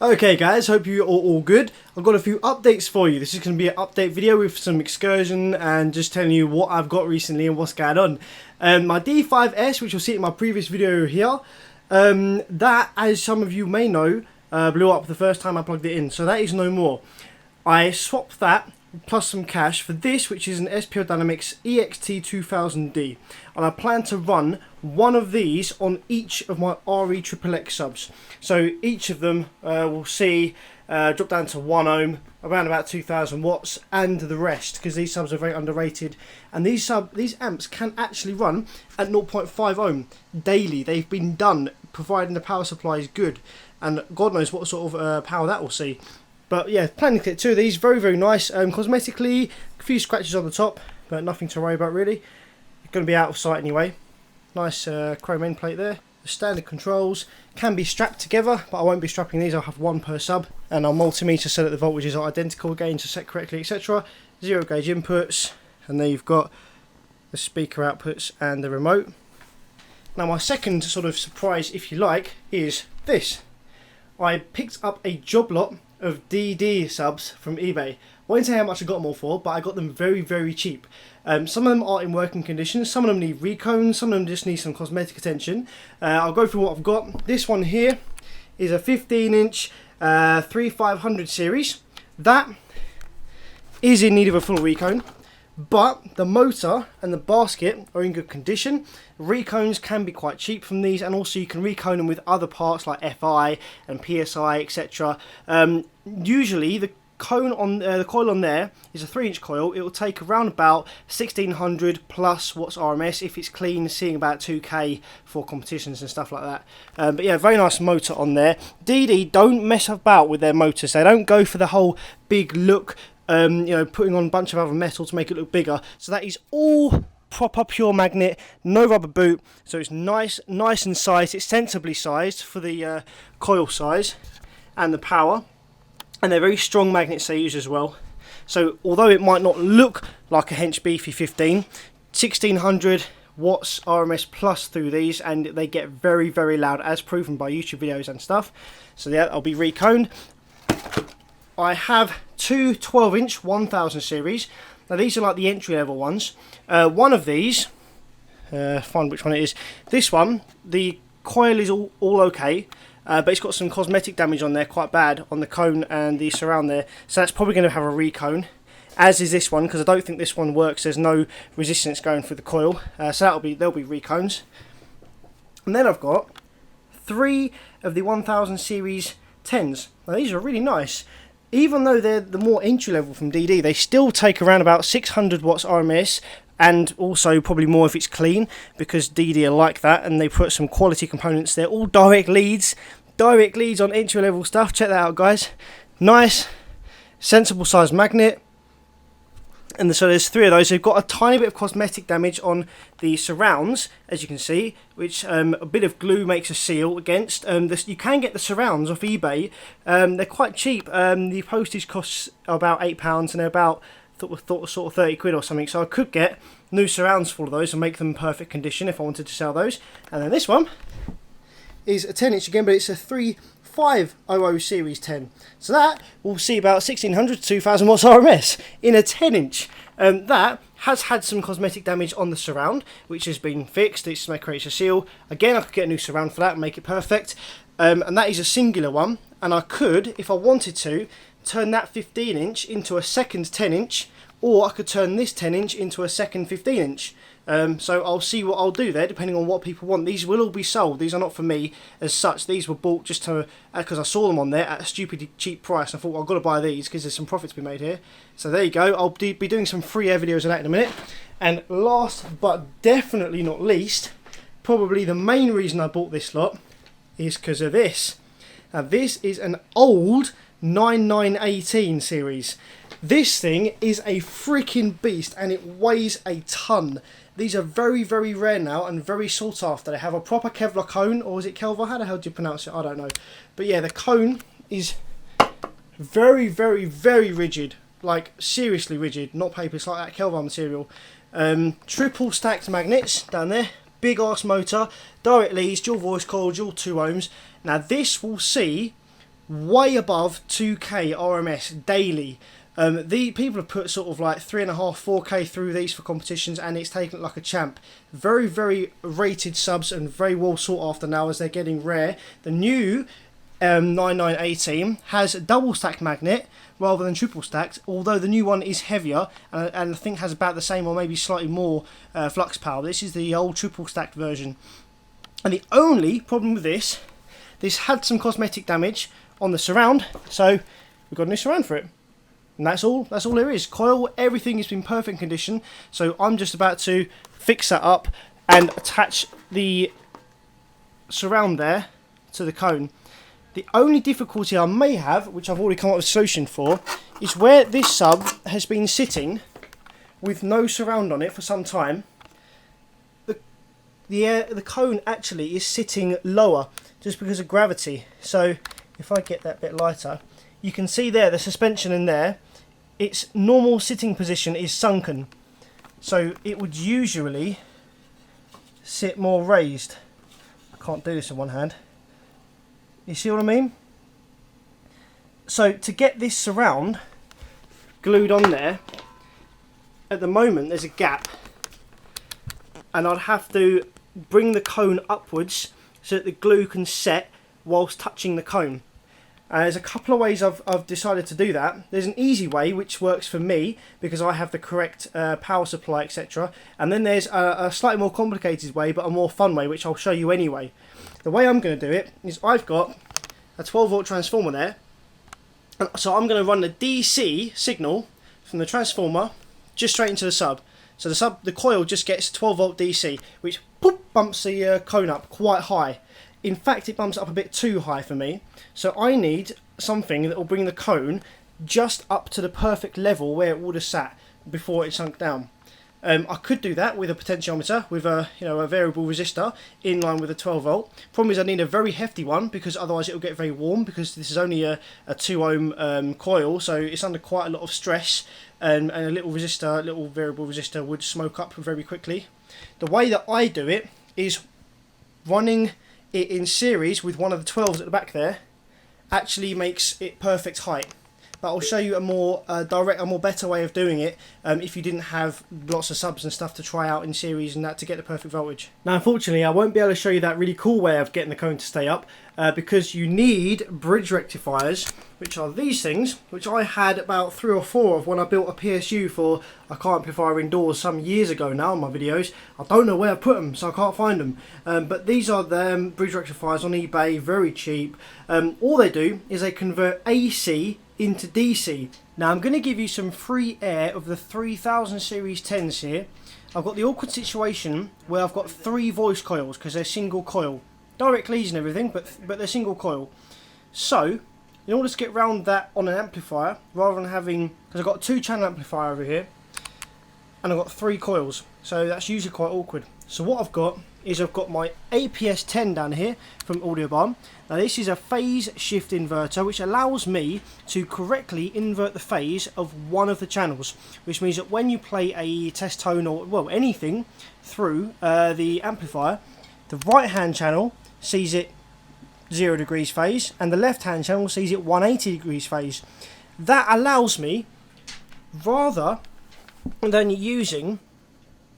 Okay guys, hope you are all good. I've got a few updates for you. This is going to be an update video with some excursion and just telling you what I've got recently and what's going on. My D5S, which you'll see in my previous video here, that, as some of you may know, blew up the first time I plugged it in, so that is no more. I swapped that plus some cash for this, which is an SPL Dynamics EXT2000D, and I plan to run one of these on each of my RE subs. So each of them will see drop down to 1 ohm, around about 2000 watts, and the rest, because these subs are very underrated, and these amps can actually run at 0.5 ohm daily. They've been done providing the power supply is good, and God knows what sort of power that will see. But yeah, planning to get 2 of these. Very, very nice. Cosmetically, a few scratches on the top, but nothing to worry about really. It's going to be out of sight anyway. Nice chrome end plate there. The standard controls can be strapped together, but I won't be strapping these. I'll have one per sub. And our multimeter so that the voltages are identical again to set correctly, etc. 0 gauge inputs. And there you've got the speaker outputs and the remote. Now my second sort of surprise, if you like, is this. I picked up a job lot of DD subs from eBay. I won't say how much I got them all for, but I got them very, very cheap. Some of them are in working condition, some of them need recones, some of them just need some cosmetic attention. I'll go through what I've got. This one here is a 15-inch 3500 series. That is in need of a full recone, but the motor and the basket are in good condition. Recones can be quite cheap from these, and also you can recone them with other parts like FI and PSI, etc. Usually the cone on the coil on there is a 3-inch coil. It will take around about 1600 plus watts RMS if it's clean, seeing about 2k for competitions and stuff like that. But yeah, very nice motor on there. DD don't mess about with their motors. They don't go for the whole big look, you know, putting on a bunch of other metal to make it look bigger. So that is all proper pure magnet, no rubber boot, so it's nice and sized. It's sensibly sized for the coil size and the power, and they're very strong magnets they use as well. So although it might not look like a hench beefy 1600 watts RMS plus through these, and they get very, very loud, as proven by YouTube videos and stuff. So yeah, I'll be reconed. I have 2 12-inch 1000 series. Now these are like the entry level ones. One of these, find which one it is. This one, the coil is all okay, but it's got some cosmetic damage on there, quite bad, on the cone and the surround there. So that's probably going to have a recone, as is this one, because I don't think this one works. There's no resistance going through the coil, so there'll be recones. And then I've got 3 of the 1000 series 10s. Now these are really nice. Even though they're the more entry level from DD, they still take around about 600 watts RMS, and also probably more if it's clean, because DD are like that, and they put some quality components there. All direct leads on entry level stuff. Check that out, guys. Nice, sensible size magnet. And so there's 3 of those. They've got a tiny bit of cosmetic damage on the surrounds, as you can see, which a bit of glue makes a seal against. You can get the surrounds off eBay. They're quite cheap. The postage costs about £8, and they're about sort of 30 quid or something. So I could get new surrounds for those and make them in perfect condition if I wanted to sell those. And then this one is a 10-inch again, but it's a 3500 series 10. So that will see about 1600 to 2000 watts RMS in a 10-inch. That has had some cosmetic damage on the surround, which has been fixed. It creates a seal. Again, I could get a new surround for that and make it perfect. And that is a singular one. And I could, if I wanted to, turn that 15-inch into a second 10-inch, or I could turn this 10-inch into a second 15-inch. So I'll see what I'll do there, depending on what people want. These will all be sold. These are not for me as such. These were bought just to, because I saw them on there at a stupidly cheap price. I thought, well, I've got to buy these because there's some profit to be made here. So there you go. I'll be doing some free air videos of that in a minute. And last but definitely not least, probably the main reason I bought this lot is because of this. Now this is an old 9918 series. This thing is a freaking beast, and it weighs a ton. These are very, very rare now and very sought after. They have a proper Kevlar cone, or is it Kelvar? How the hell do you pronounce it? I don't know. But yeah, the cone is very, very, very rigid. Like, seriously rigid. Not paper, it's like that Kelvar material. Triple stacked magnets down there. Big arse motor. Direct leads, dual voice coil, dual 2 ohms. Now this will see way above 2K RMS daily. The people have put sort of like 3.5, 4K through these for competitions, and it's taken it like a champ. Very, very rated subs and very well sought after now as they're getting rare. The new 9918 has a double stacked magnet rather than triple stacked, although the new one is heavier and I think has about the same or maybe slightly more flux power. This is the old triple stacked version. And the only problem with this had some cosmetic damage on the surround, so we've got a new surround for it. And that's all there is. Coil, everything has been perfect condition, so I'm just about to fix that up and attach the surround there to the cone. The only difficulty I may have, which I've already come up with a solution for, is where this sub has been sitting with no surround on it for some time. The cone actually is sitting lower just because of gravity. So if I get that bit lighter, you can see there the suspension in there. Its normal sitting position is sunken, so it would usually sit more raised. I can't do this in one hand. You see what I mean? So to get this surround glued on there, at the moment there's a gap, and I'd have to bring the cone upwards so that the glue can set whilst touching the cone. There's a couple of ways I've decided to do that. There's an easy way which works for me because I have the correct power supply, etc. And then there's a slightly more complicated way but a more fun way, which I'll show you anyway. The way I'm going to do it is I've got a 12 volt transformer there. So I'm going to run the DC signal from the transformer just straight into the sub. So the coil just gets 12 volt DC, which bumps the cone up quite high. In fact, it bumps up a bit too high for me. So I need something that will bring the cone just up to the perfect level where it would have sat before it sunk down. I could do that with a potentiometer, with a variable resistor in line with a 12 volt. Problem is I need a very hefty one because otherwise it will get very warm, because this is only a 2 ohm coil, so it's under quite a lot of stress, and a little variable resistor would smoke up very quickly. The way that I do it is running it in series with one of the 12s at the back there actually makes it perfect height. But I'll show you a more better way of doing it if you didn't have lots of subs and stuff to try out in series and that to get the perfect voltage. Now unfortunately I won't be able to show you that really cool way of getting the cone to stay up because you need bridge rectifiers, which are these things, which I had about 3 or 4 of when I built a PSU for a car amplifier indoors some years ago now on my videos. I don't know where I put them, so I can't find them. But these are the bridge rectifiers on eBay, very cheap. All they do is they convert AC into DC. Now I'm going to give you some free air of the 3000 series 10s here. I've got the awkward situation where I've got 3 voice coils because they're single coil. Direct leads and everything, but they're single coil. So in order to get round that on an amplifier, rather than having, because I've got a 2-channel amplifier over here and I've got 3 coils, so that's usually quite awkward. So what I've got is I've got my APS 10 down here from Audio Barn. Now this is a phase shift inverter which allows me to correctly invert the phase of one of the channels, which means that when you play a test tone or well anything through the amplifier, the right hand channel sees it 0 degrees phase and the left hand channel sees it 180 degrees phase. That allows me, rather than using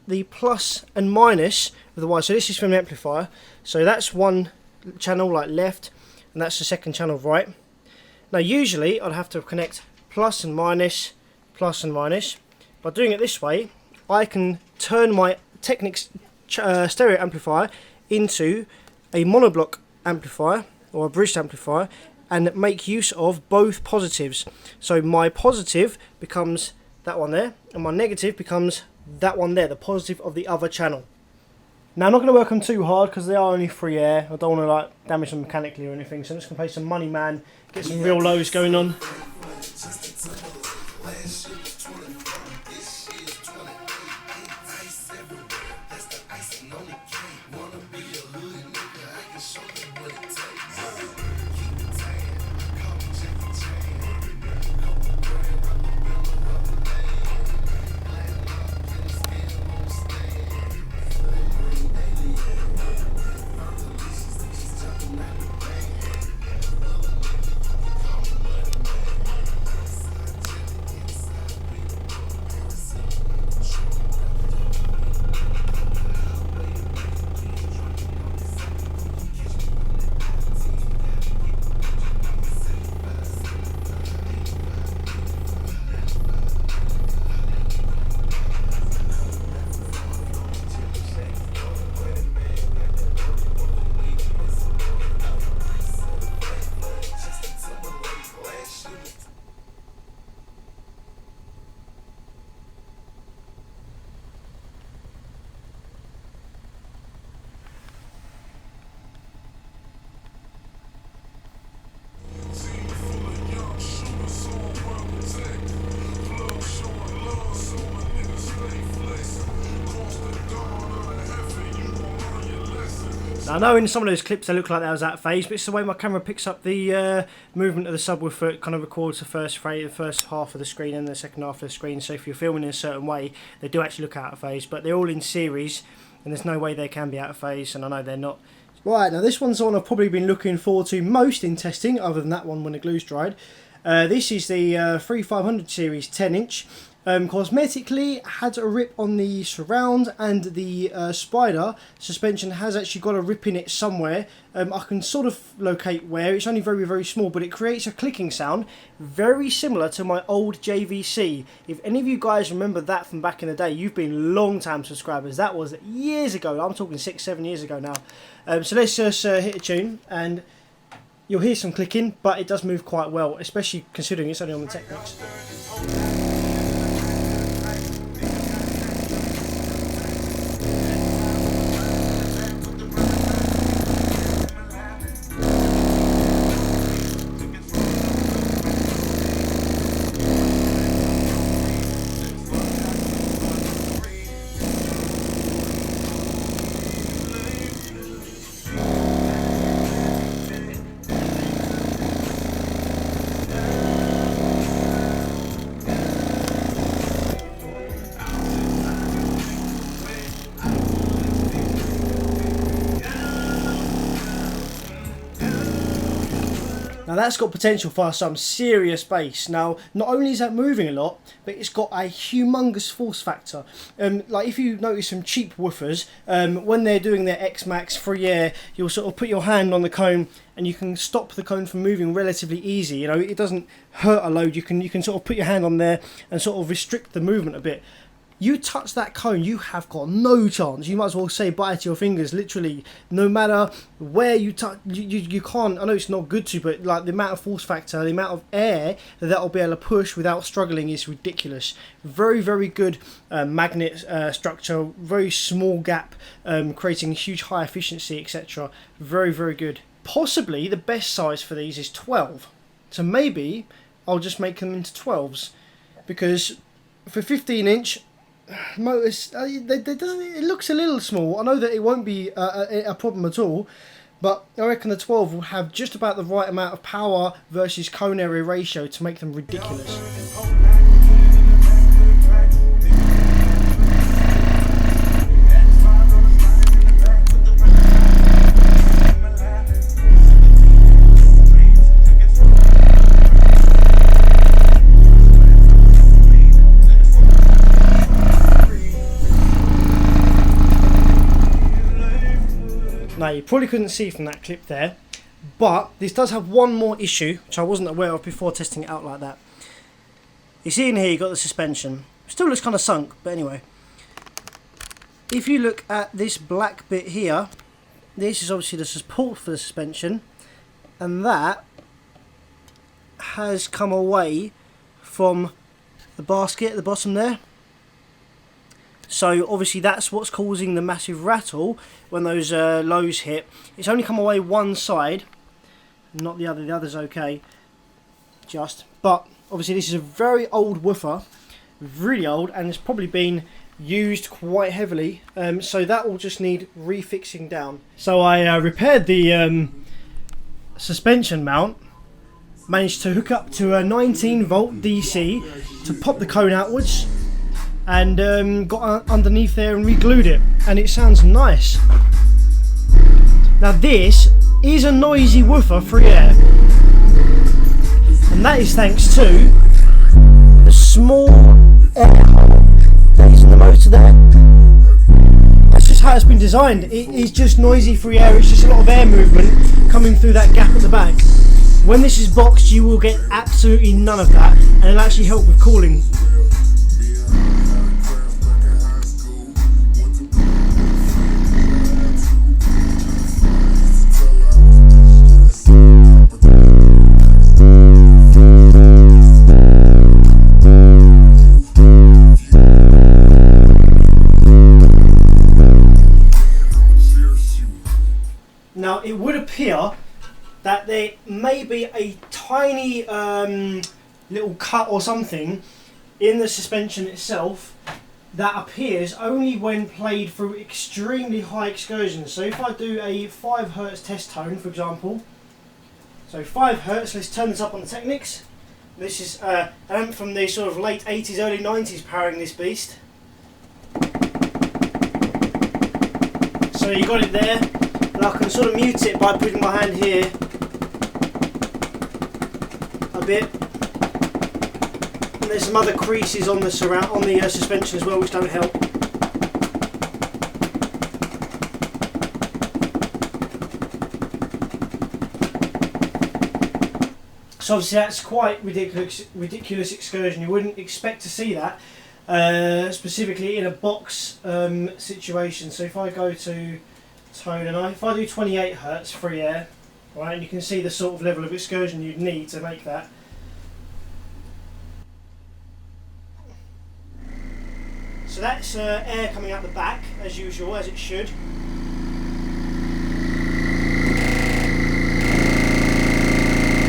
the plus and minus of the wire, so this is from the amplifier, so that's one channel like left and that's the second channel right. Now usually I'd have to connect plus and minus. By doing it this way I can turn my Technics stereo amplifier into a monoblock amplifier or a bridged amplifier and make use of both positives. So my positive becomes that one there and my negative becomes that one there, the positive of the other channel. Now I'm not going to work them too hard because they are only free air. I don't want to like damage them mechanically or anything, so I'm just going to play some Money Man, get some real lows going on. I know in some of those clips they look like they was out of phase, but it's the way my camera picks up the movement of the subwoofer. It kind of records the first half of the screen and the second half of the screen, so if you're filming in a certain way, they do actually look out of phase, but they're all in series, and there's no way they can be out of phase, and I know they're not. Right, now this one's the one I've probably been looking forward to most in testing, other than that one when the glue's dried. This is the 3500 series 10-inch. Cosmetically had a rip on the surround, and the Spider suspension has actually got a rip in it somewhere. I can sort of locate where. It's only very, very small, but it creates a clicking sound very similar to my old JVC. If any of you guys remember that from back in the day, you've been long time subscribers. That was years ago. I'm talking 6-7 years ago now. So let's just hit a tune, and you'll hear some clicking, but it does move quite well, especially considering it's only on the Technics. Now that's got potential for some serious bass. Now, not only is that moving a lot, but it's got a humongous force factor. Like if you notice some cheap woofers, when they're doing their X-Max free air, you'll sort of put your hand on the cone and you can stop the cone from moving relatively easy. You know, it doesn't hurt a load. You can sort of put your hand on there and sort of restrict the movement a bit. You touch that cone, you have got no chance. You might as well say bye to your fingers, literally. No matter where you touch, you can't. I know it's not good to, but like the amount of force factor, the amount of air that'll be able to push without struggling is ridiculous. Very, very good magnet structure, very small gap, creating huge high efficiency, etc. Very, very good. Possibly the best size for these is 12. So maybe I'll just make them into 12s, because for 15-inch, motors, it looks a little small. I know that it won't be a problem at all, but I reckon the 12 will have just about the right amount of power versus cone area ratio to make them ridiculous. Now you probably couldn't see from that clip there, but this does have one more issue which I wasn't aware of before testing it out like that. You see in here, you've got the suspension. Still looks kind of sunk, but anyway. If you look at this black bit here, this is obviously the support for the suspension, and that has come away from the basket at the bottom there. So obviously that's what's causing the massive rattle when those lows hit. It's only come away one side, not the other. The other's okay, but obviously this is a very old woofer, really old, and it's probably been used quite heavily. So that will just need refixing down. So I repaired the suspension mount, managed to hook up to a 19-volt DC to pop the cone outwards, and got underneath there and re-glued it, and it sounds nice. Now this is a noisy woofer free air, and that is thanks to the small air hole that is in the motor there. That's just how it's been designed. It is just noisy free air. It's just a lot of air movement coming through that gap at the back. When this is boxed, you will get absolutely none of that, and it'll actually help with cooling. Now it would appear that there may be a tiny little cut or something in the suspension itself, that appears only when played through extremely high excursions. So if I do a 5 Hz test tone, for example, so 5 Hz, let's turn this up on the Technics. This is an amp from the sort of late 80s, early 90s powering this beast. So you got it there, and I can sort of mute it by putting my hand here a bit. And there's some other creases on the suspension as well, which don't help. So obviously that's quite ridiculous excursion. You wouldn't expect to see that, specifically in a box situation. So if I go to tone and if I do 28 Hz free air, right, and you can see the sort of level of excursion you'd need to make that. So that's air coming out the back, as usual, as it should.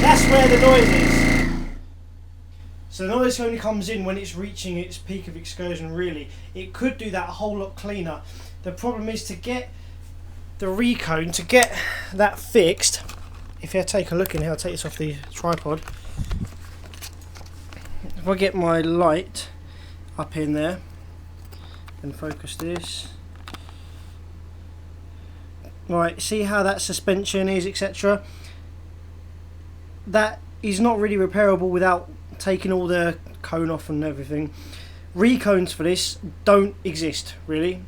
That's where the noise is. So the noise only comes in when it's reaching its peak of excursion, really. It could do that a whole lot cleaner. The problem is to get the recone, to get that fixed. If you take a look in here, I'll take this off the tripod. If I get my light up in there and focus this. Right, see how that suspension is, etc. That is not really repairable without taking all the cone off and everything. Recones for this don't exist, really.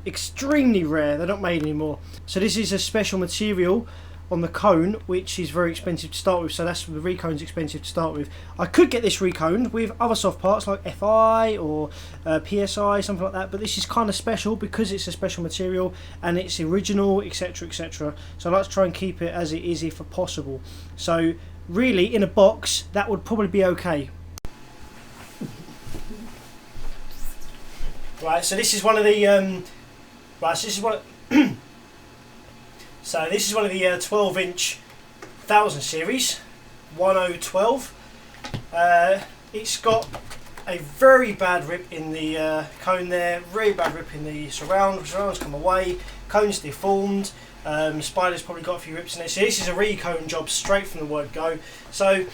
Extremely rare, they're not made anymore. So this is a special material on the cone, which is very expensive to start with, so that's the recone's expensive to start with. I could get this reconed with other soft parts like FI or PSI, something like that, but this is kind of special because it's a special material and it's original, etc, etc. So I like to try and keep it as it is if possible. So really, in a box, that would probably be okay. Right, so this is one of the So this is one of the 12-inch 1000 series, 1012. It's got a very bad rip in the cone there, very bad rip in the surround. Surrounds come away, cone's deformed, spider's probably got a few rips in it. So this is a recone job straight from the word go. So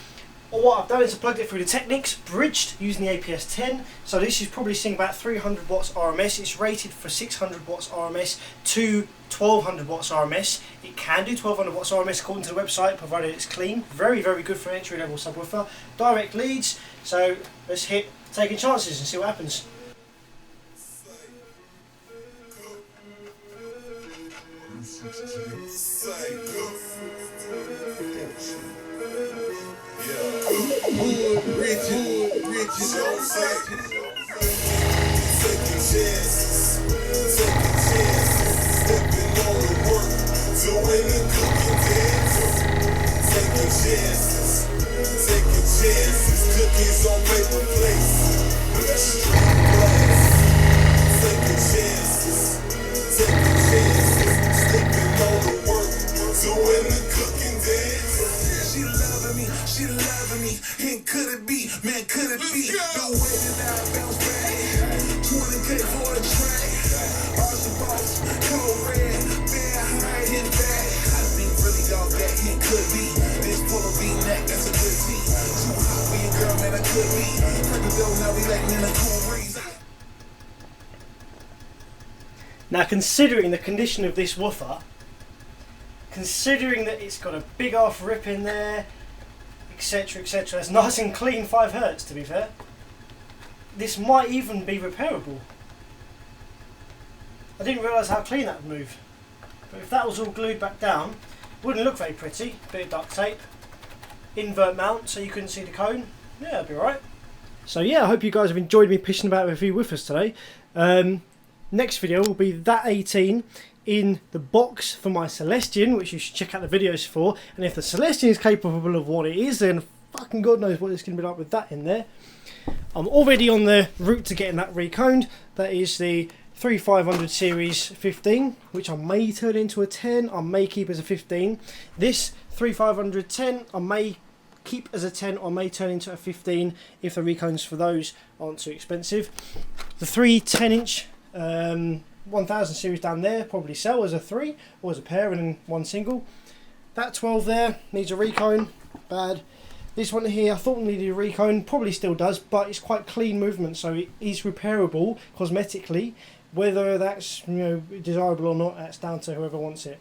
what I've done is I plugged it through the Technics, bridged using the APS 10. So this is probably seeing about 300 watts RMS. It's rated for 600 watts RMS to 1200 watts RMS. It can do 1200 watts RMS according to the website, provided it's clean. Very, very good for an entry level subwoofer. Direct leads. So let's hit taking chances and see what happens. Cookies on paper plates with a street glass. Taking chances, taking chances. Slipping on the work, doing the cooking dance. She loving me, and could it be, man, could it be? The way that I bounce back, 20K for a track. Archie Boss, code red, band high, hit back. I think really all that it could be. This full of V-neck, that's a good tea. Girl, man, I could be. Now we letting in a cool breeze. Now, considering the condition of this woofer, considering that it's got a big off rip in there, etc, etc, it's nice and clean 5 Hz to be fair. This might even be repairable. I didn't realise how clean that would move. But if that was all glued back down, it wouldn't look very pretty. Bit of duct tape. Invert mount so you couldn't see the cone. Yeah, that'd be alright. So yeah, I hope you guys have enjoyed me pissing about with a few woofers today. Next video will be that 18 in the box for my Celestion, which you should check out the videos for. And if the Celestion is capable of what it is, then fucking God knows what it's going to be like with that in there. I'm already on the route to getting that reconed. That is the 3500 series 15, which I may turn into a 10. I may keep as a 15. This 3500 10 I may keep as a 10 or may turn into a 15 if the recones for those aren't too expensive. The three 10-inch 1000 series down there probably sell as a 3 or as a pair and then one single. That 12 there needs a recone, bad. This one here I thought needed a recone, probably still does, but it's quite clean movement, so it is repairable cosmetically. Whether that's desirable or not, that's down to whoever wants it.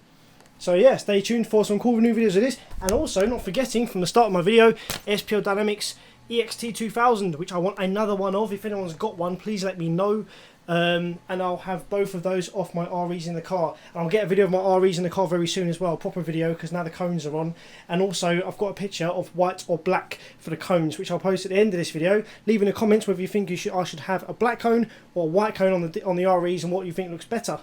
So yeah, stay tuned for some cool new videos of this, and also not forgetting from the start of my video, SPL Dynamics EXT2000, which I want another one of. If anyone's got one, please let me know. And I'll have both of those off my REs in the car, and I'll get a video of my REs in the car very soon as well, a proper video, because now the cones are on. And also I've got a picture of white or black for the cones, which I'll post at the end of this video. Leave in the comments whether you think I should have a black cone or a white cone on the REs, and what you think looks better.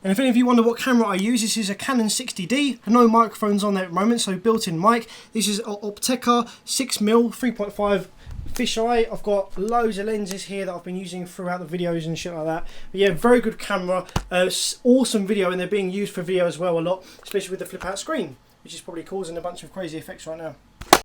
And if any of you wonder what camera I use, this is a Canon 60D, no microphones on there at the moment, so built-in mic. This is an Opteka 6mm 3.5 fisheye. I've got loads of lenses here that I've been using throughout the videos and shit like that. But yeah, very good camera, awesome video, and they're being used for video as well a lot, especially with the flip out screen, which is probably causing a bunch of crazy effects right now.